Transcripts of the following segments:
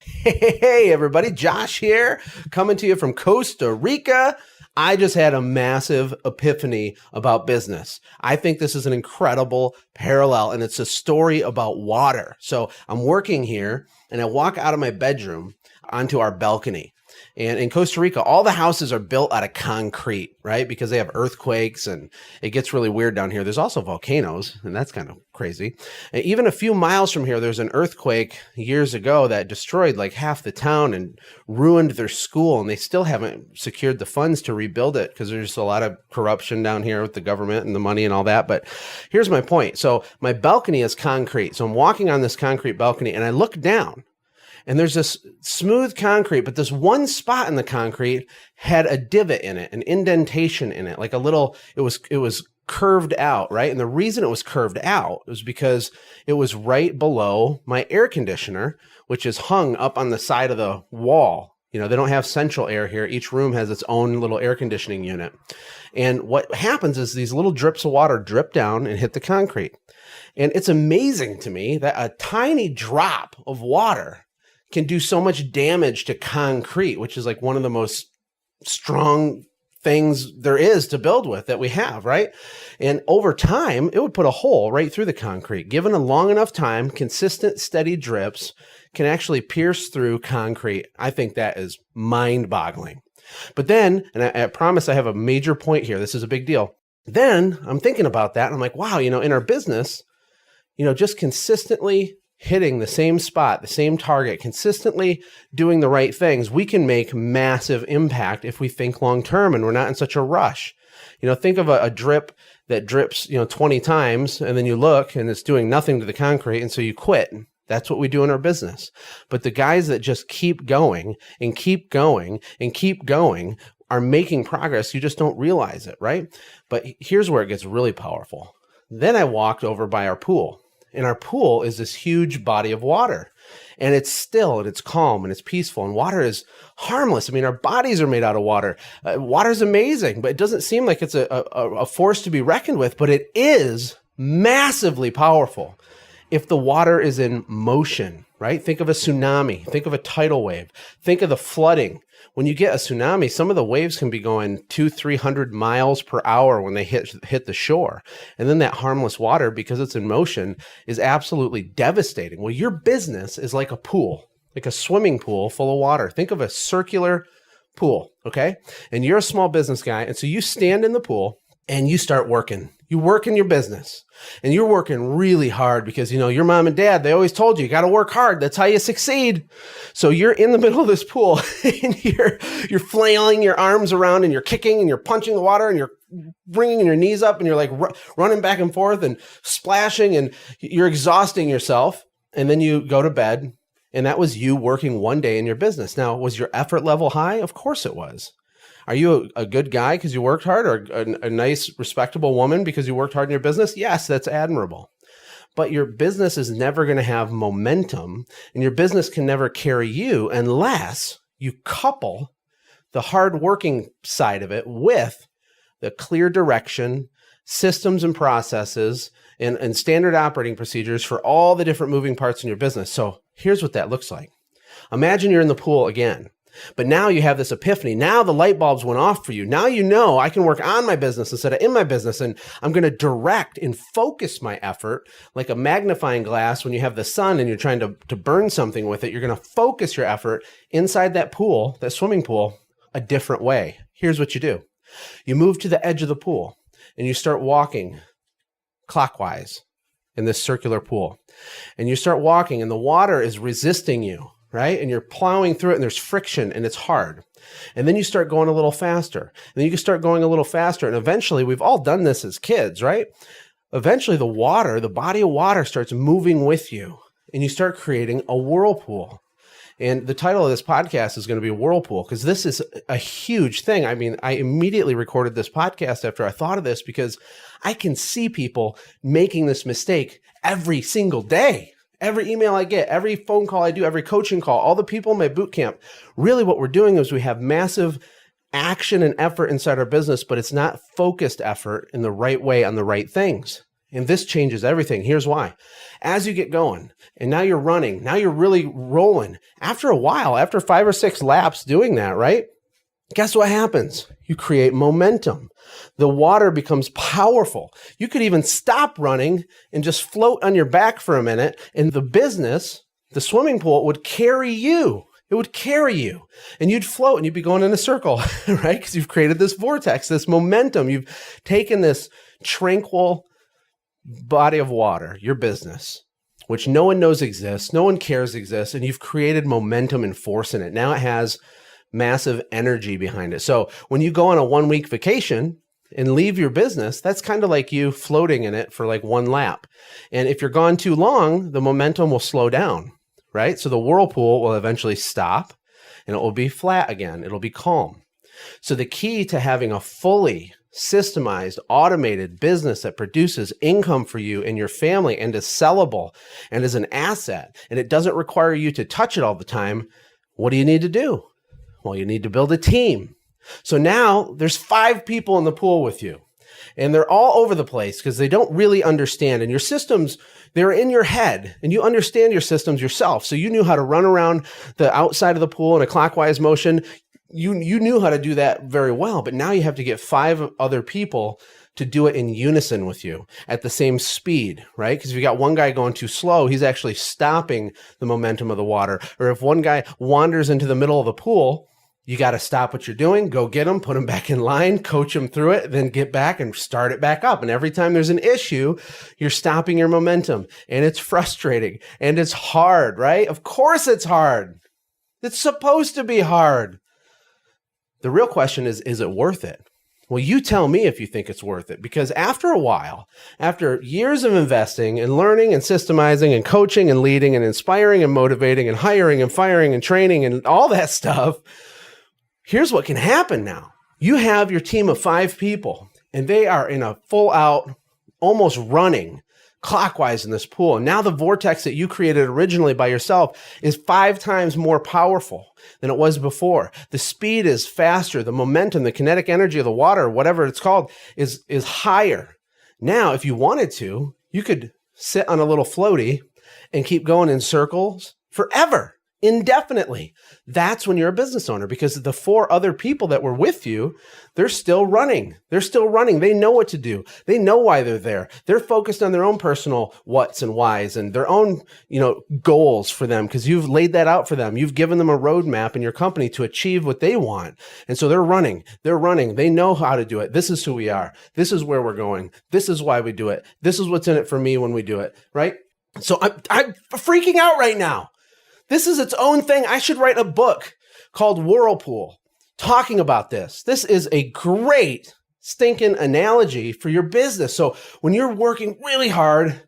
Hey, everybody, Josh here, coming to you from Costa Rica. I just had a massive epiphany about business. I think this is an incredible parallel, and it's a story about water. So I'm working here, and I walk out of my bedroom onto our balcony. And in Costa Rica, all the houses are built out of concrete, right? Because they have earthquakes and it gets really weird down here. There's also volcanoes, and that's kind of crazy. And even a few miles from here, there's an earthquake years ago that destroyed like half the town and ruined their school. And they still haven't secured the funds to rebuild it because there's a lot of corruption down here with the government and the money and all that. But here's my point. So my balcony is concrete. So I'm walking on this concrete balcony and I look down. And there's this smooth concrete, but this one spot in the concrete had a divot in it, an indentation in it, like a little, it was curved out, right? And the reason it was curved out was because it was right below my air conditioner, which is hung up on the side of the wall. You know, they don't have central air here. Each room has its own little air conditioning unit. And what happens is these little drips of water drip down and hit the concrete. And it's amazing to me that a tiny drop of water can do so much damage to concrete, which is like one of the most strong things there is to build with that we have, right? And over time, it would put a hole right through the concrete. Given a long enough time, consistent, steady drips can actually pierce through concrete. I think that is mind-boggling. But then, and I promise I have a major point here. This is a big deal. Then I'm thinking about that, and I'm like, wow, in our business, just consistently hitting the same spot, the same target, consistently doing the right things, we can make massive impact if we think long-term and we're not in such a rush. Think of a drip that drips, 20 times and then you look and it's doing nothing to the concrete and so you quit. That's what we do in our business. But the guys that just keep going and keep going and keep going are making progress. You just don't realize it, right? But here's where it gets really powerful. Then I walked over by our pool. And our pool is this huge body of water, and it's still and it's calm and it's peaceful, and water is harmless. I mean, our bodies are made out of water. Water is amazing, but it doesn't seem like it's a force to be reckoned with, but it is massively powerful if the water is in motion, right? Think of a tsunami. Think of a tidal wave. Think of the flooding. When you get a tsunami, some of the waves can be going 200-300 miles per hour when they hit the shore. And then that harmless water, because it's in motion, is absolutely devastating. Well, your business is like a pool, like a swimming pool full of water. Think of a circular pool, okay? And you're a small business guy, and so you stand in the pool and you start working. You work in your business, and you're working really hard because, your mom and dad, they always told you got to work hard. That's how you succeed. So you're in the middle of this pool and you're flailing your arms around and you're kicking and you're punching the water and you're bringing your knees up and you're like running back and forth and splashing and you're exhausting yourself. And then you go to bed, and that was you working one day in your business. Now, was your effort level high? Of course it was. Are you a good guy because you worked hard, or a nice, respectable woman because you worked hard in your business? Yes, that's admirable. But your business is never going to have momentum, and your business can never carry you unless you couple the hard-working side of it with the clear direction, systems and processes, and standard operating procedures for all the different moving parts in your business. So here's what that looks like. Imagine you're in the pool again. But now you have this epiphany. Now the light bulbs went off for you. Now I can work on my business instead of in my business, and I'm going to direct and focus my effort like a magnifying glass. When you have the sun and you're trying to burn something with it, you're going to focus your effort inside that pool, that swimming pool, a different way. Here's what you do. You move to the edge of the pool and you start walking clockwise in this circular pool. And you start walking and the water is resisting you, right? And you're plowing through it and there's friction and it's hard. And then you start going a little faster. And then you can start going a little faster. And eventually, we've all done this as kids, right? Eventually the body of water starts moving with you and you start creating a whirlpool. And the title of this podcast is going to be Whirlpool, because this is a huge thing. I mean, I immediately recorded this podcast after I thought of this because I can see people making this mistake every single day. Every email I get, every phone call I do, every coaching call, all the people in my boot camp. Really what we're doing is we have massive action and effort inside our business, but it's not focused effort in the right way on the right things. And this changes everything. Here's why. As you get going, and now you're running, now you're really rolling. After a while, after 5 or 6 laps doing that, right? Guess what happens? You create momentum. The water becomes powerful. You could even stop running and just float on your back for a minute, and the business, the swimming pool, would carry you. It would carry you, and you'd float, and you'd be going in a circle, right? Because you've created this vortex, this momentum. You've taken this tranquil body of water, your business, which no one knows exists, no one cares exists, and you've created momentum and force in it. Now it has massive energy behind it. So when you go on a 1-week vacation and leave your business, that's kind of like you floating in it for like 1 lap. And if you're gone too long, the momentum will slow down, right? So the whirlpool will eventually stop and it will be flat again. It'll be calm. So the key to having a fully systemized, automated business that produces income for you and your family and is sellable and is an asset, and it doesn't require you to touch it all the time, what do you need to do? Well, you need to build a team. So now there's 5 people in the pool with you, and they're all over the place because they don't really understand. And your systems, they're in your head, and you understand your systems yourself. So you knew how to run around the outside of the pool in a clockwise motion. You knew how to do that very well, but now you have to get 5 other people to do it in unison with you at the same speed, right? Because if you got one guy going too slow, he's actually stopping the momentum of the water. Or if one guy wanders into the middle of the pool, you got to stop what you're doing, go get him, put him back in line, coach him through it, then get back and start it back up. And every time there's an issue, you're stopping your momentum, and it's frustrating and it's hard, right? Of course it's hard. It's supposed to be hard. The real question is it worth it? Well, you tell me if you think it's worth it, because after a while, after years of investing and learning and systemizing and coaching and leading and inspiring and motivating and hiring and firing and training and all that stuff, here's what can happen now. You have your team of 5 people, and they are in a full out, almost running clockwise in this pool. And now the vortex that you created originally by yourself is 5 times more powerful than it was before. The speed is faster. The momentum, the kinetic energy of the water, whatever it's called, is higher. Now, if you wanted to, you could sit on a little floaty and keep going in circles forever, indefinitely. That's when you're a business owner, because the 4 other people that were with you, they're still running. They're still running. They know what to do. They know why they're there. They're focused on their own personal whats and whys and their own, goals for them, because you've laid that out for them. You've given them a roadmap in your company to achieve what they want. And so they're running. They're running. They know how to do it. This is who we are. This is where we're going. This is why we do it. This is what's in it for me when we do it, right? So I'm freaking out right now. This is its own thing. I should write a book called Whirlpool talking about this. This is a great stinking analogy for your business. So when you're working really hard,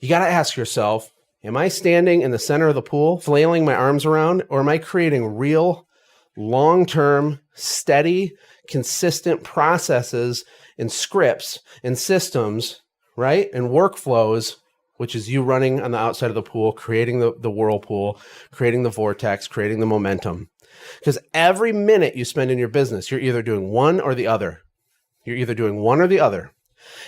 you got to ask yourself, am I standing in the center of the pool, flailing my arms around, or am I creating real, long-term, steady, consistent processes and scripts and systems, right? And workflows, which is you running on the outside of the pool, creating the whirlpool, creating the vortex, creating the momentum. Because every minute you spend in your business, you're either doing one or the other. You're either doing one or the other.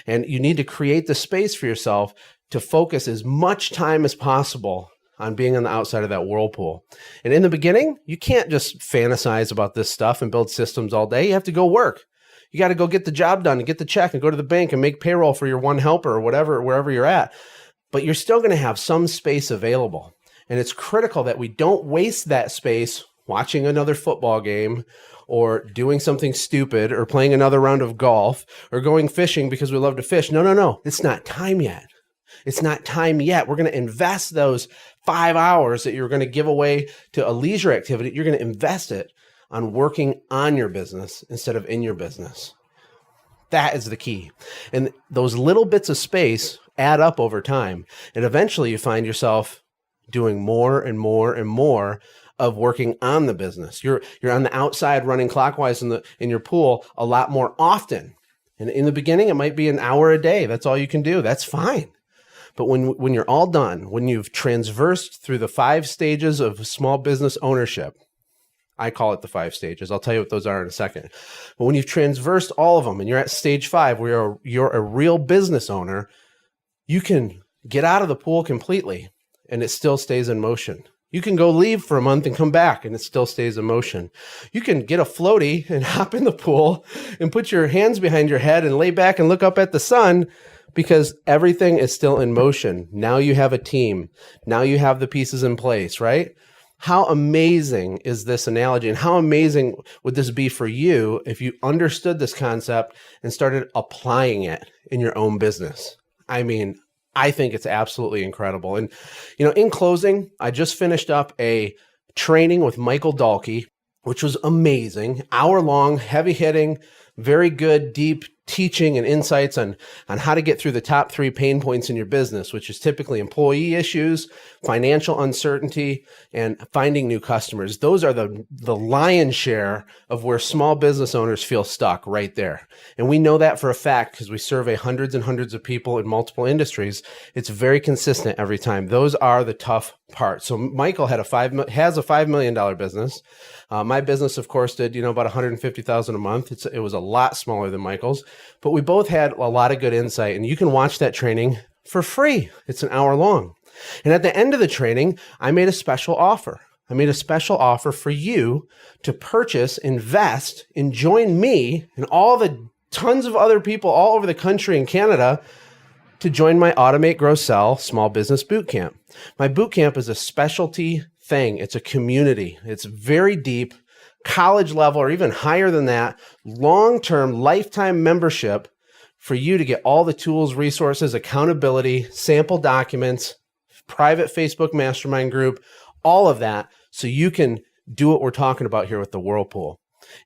And you need to create the space for yourself to focus as much time as possible on being on the outside of that whirlpool. And in the beginning, you can't just fantasize about this stuff and build systems all day. You have to go work. You got to go get the job done and get the check and go to the bank and make payroll for your one helper or whatever, wherever you're at. But you're still going to have some space available. And it's critical that we don't waste that space watching another football game or doing something stupid or playing another round of golf or going fishing because we love to fish. No. It's not time yet. It's not time yet. We're going to invest those 5 hours that you're going to give away to a leisure activity. You're going to invest it on working on your business instead of in your business. That is the key. And those little bits of space add up over time. And eventually you find yourself doing more and more and more of working on the business. You're on the outside running clockwise in your pool a lot more often. And in the beginning, it might be an hour a day. That's all you can do. That's fine. But when you're all done, when you've transversed through the 5 stages of small business ownership, I call it the 5 stages. I'll tell you what those are in a second. But when you've transversed all of them and you're at stage 5, where you're a real business owner, You can get out of the pool completely and it still stays in motion. You can go leave for a month and come back and it still stays in motion. You can get a floaty and hop in the pool and put your hands behind your head and lay back and look up at the sun because everything is still in motion. Now you have a team. Now you have the pieces in place, right? How amazing is this analogy, and how amazing would this be for you if you understood this concept and started applying it in your own business? I mean, I think it's absolutely incredible. And, in closing, I just finished up a training with Michael Dahlke, which was amazing, hour-long, heavy-hitting, very good, deep teaching and insights on how to get through the top 3 pain points in your business, which is typically employee issues, financial uncertainty, and finding new customers. Those are the lion's share of where small business owners feel stuck right there. And we know that for a fact because we survey hundreds and hundreds of people in multiple industries. It's very consistent every time. Those are the tough parts. So Michael has a $5 million business. My business, of course, did about $150,000 a month. It was a lot smaller than Michael's, but we both had a lot of good insight. And you can watch that training for free. It's an hour long. And at the end of the training, I made a special offer. I made a special offer for you to purchase, invest, and join me and all the tons of other people all over the country and Canada to join my Automate, Grow, Sell Small Business Bootcamp. My bootcamp is a specialty thing. It's a community. It's very deep, college level, or even higher than that, long-term, lifetime membership for you to get all the tools, resources, accountability, sample documents, private Facebook mastermind group, all of that, so you can do what we're talking about here with the Whirlpool.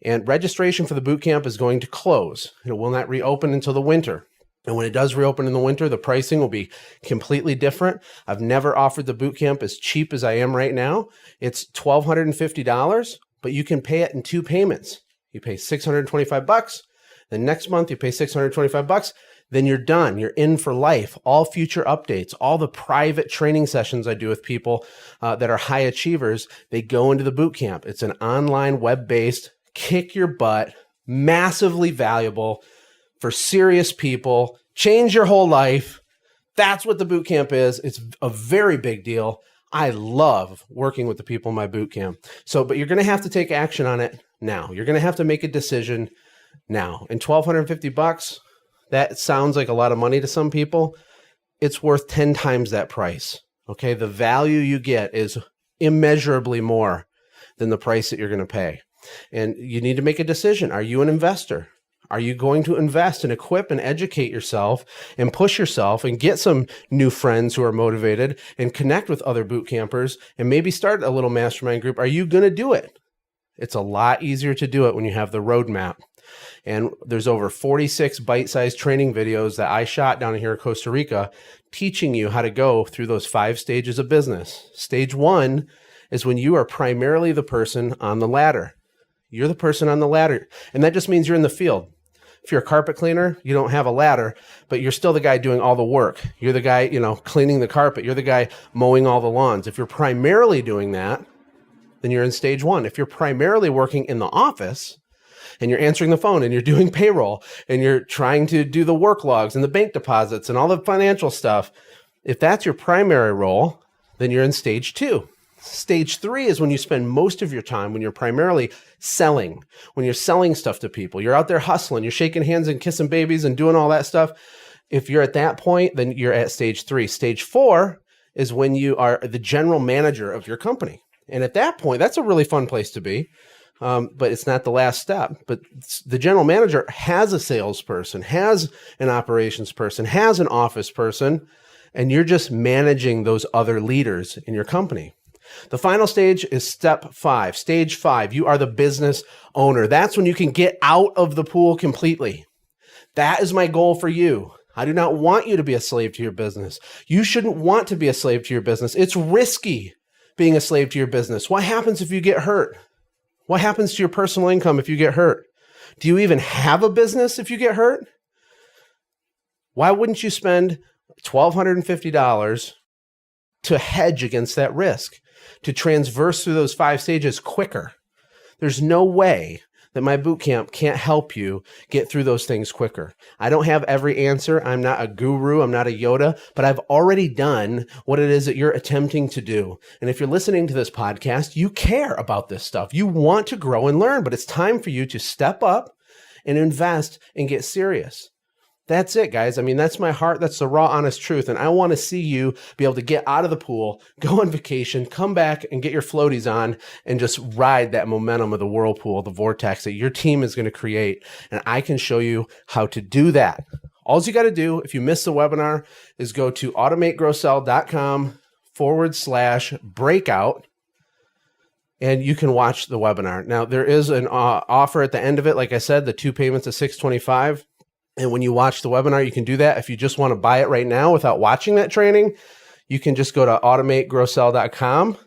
And registration for the bootcamp is going to close. It will not reopen until the winter. And when it does reopen in the winter, the pricing will be completely different. I've never offered the bootcamp as cheap as I am right now. It's $1,250, but you can pay it in 2 payments. You pay $625. The next month you pay $625. Then you're done. You're in for life. All future updates, all the private training sessions I do with people that are high achievers, they go into the bootcamp. It's an online, web-based, kick your butt, massively valuable for serious people, change your whole life. That's what the bootcamp is. It's a very big deal. I love working with the people in my bootcamp. But you're going to have to take action on it now. You're going to have to make a decision now. And $1,250, that sounds like a lot of money to some people. It's worth 10 times that price. Okay. The value you get is immeasurably more than the price that you're going to pay. And you need to make a decision. Are you an investor? Are you going to invest and equip and educate yourself and push yourself and get some new friends who are motivated and connect with other boot campers and maybe start a little mastermind group? Are you going to do it? It's a lot easier to do it when you have the roadmap. And there's over 46 bite-sized training videos that I shot down here in Costa Rica teaching you how to go through those 5 stages of business. Stage 1 is when you are primarily the person on the ladder. You're the person on the ladder. And that just means you're in the field. If you're a carpet cleaner, you don't have a ladder, but you're still the guy doing all the work. You're the guy, cleaning the carpet. You're the guy mowing all the lawns. If you're primarily doing that, then you're in stage 1. If you're primarily working in the office and you're answering the phone and you're doing payroll and you're trying to do the work logs and the bank deposits and all the financial stuff, if that's your primary role, then you're in stage 2. Stage 3 is when you spend most of your time when you're primarily selling, when you're selling stuff to people. You're out there hustling, you're shaking hands and kissing babies and doing all that stuff. If you're at that point, then you're at stage 3. Stage 4 is when you are the general manager of your company. And at that point, that's a really fun place to be. But it's not the last step. But the general manager has a salesperson, has an operations person, has an office person, and you're just managing those other leaders in your company. The final stage is step 5. Stage 5, you are the business owner. That's when you can get out of the pool completely. That is my goal for you. I do not want you to be a slave to your business. You shouldn't want to be a slave to your business. It's risky being a slave to your business. What happens if you get hurt? What happens to your personal income if you get hurt? Do you even have a business if you get hurt? Why wouldn't you spend $1,250 to hedge against that risk, to transverse through those 5 stages quicker? There's no way that my boot camp can't help you get through those things quicker. I don't have every answer. I'm not a guru. I'm not a Yoda, but I've already done what it is that you're attempting to do. And if you're listening to this podcast, you care about this stuff. You want to grow and learn, but it's time for you to step up and invest and get serious. That's it, guys. I mean, that's my heart. That's the raw, honest truth. And I want to see you be able to get out of the pool, go on vacation, come back and get your floaties on and just ride that momentum of the whirlpool, the vortex that your team is going to create. And I can show you how to do that. All you got to do, if you missed the webinar, is go to automategrowsell.com/breakout. And you can watch the webinar. Now, there is an offer at the end of it. Like I said, the 2 payments of $625. And when you watch the webinar, you can do that. If you just want to buy it right now without watching that training, you can just go to automategrowsell.com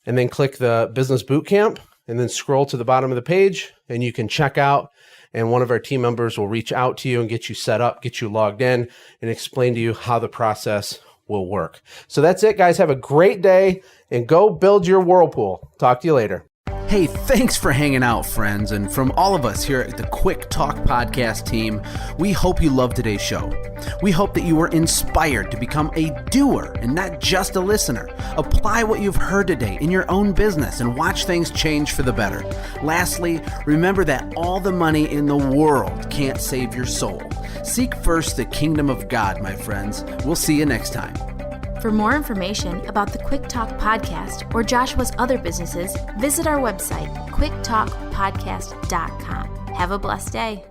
and then click the business bootcamp and then scroll to the bottom of the page and you can check out. And one of our team members will reach out to you and get you set up, get you logged in and explain to you how the process will work. So that's it, guys. Have a great day and go build your whirlpool. Talk to you later. Hey, thanks for hanging out, friends. And from all of us here at the Quick Talk Podcast team, we hope you loved today's show. We hope that you were inspired to become a doer and not just a listener. Apply what you've heard today in your own business and watch things change for the better. Lastly, remember that all the money in the world can't save your soul. Seek first the kingdom of God, my friends. We'll see you next time. For more information about the Quick Talk Podcast or Joshua's other businesses, visit our website, quicktalkpodcast.com. Have a blessed day.